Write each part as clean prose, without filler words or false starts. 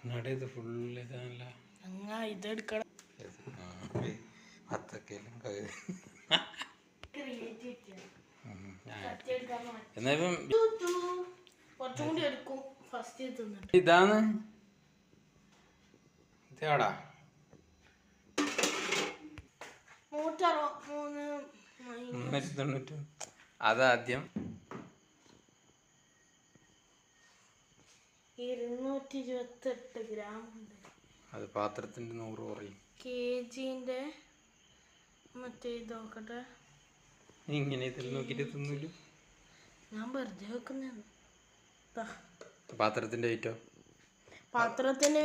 നടയത് full ഇതാണല്ല ഇതെടുക്കണം. ഇതാണ് ഇതാടാ അതാദ്യം 228 ഗ്രാം ഉണ്ട്. അത് പാത്രത്തിന്റെ 100 കുറയും. kgന്റെ മറ്റേ ഇതോക്കട്ടെ. ഇങ്ങനെ ഇതിൽ നോക്കിട്ട് തിന്നില്ല. ഞാൻ വെറുതെ വെക്കുന്ന പാത്രത്തിന്റെ വെയിറ്റോ? പാത്രത്തിന്റെ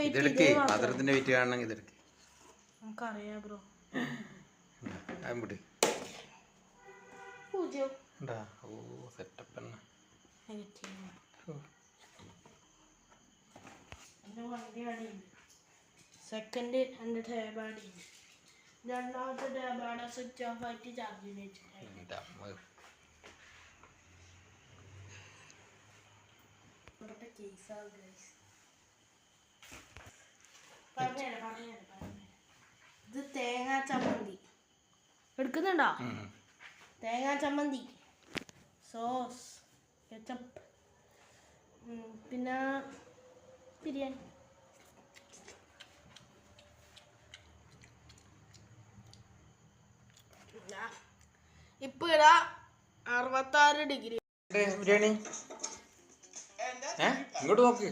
പാത്രത്തിന്റെ വെയിറ്റ് കാണണമെങ്കിൽ ഇതെടുക്ക്. നമുക്കറിയാം ബ്രോ. ആകുമ്പോട്ട് ഓ സെറ്റപ്പ് തന്നെ. സെക്കൻഡ് എൻ്റെ ടേബാടി. രണ്ടാമത്തെ ടേബാടെ സ്വിച്ച് ഓഫ് ആയിട്ട് ചാർജിന് വെച്ചിട്ടുണ്ട്. ഇത് തേങ്ങാ ചമ്മന്തി എടുക്കുന്നുണ്ടോ? തേങ്ങാ ചമ്മന്തി, സോസ്, കെച്ചപ്പ്, പിന്നെ ബിരിയാണി. ഇപ്പൊ ഇടാ 66 ഡിഗ്രി ബിരിയാണി. ഇങ്ങോട്ട് നോക്ക്.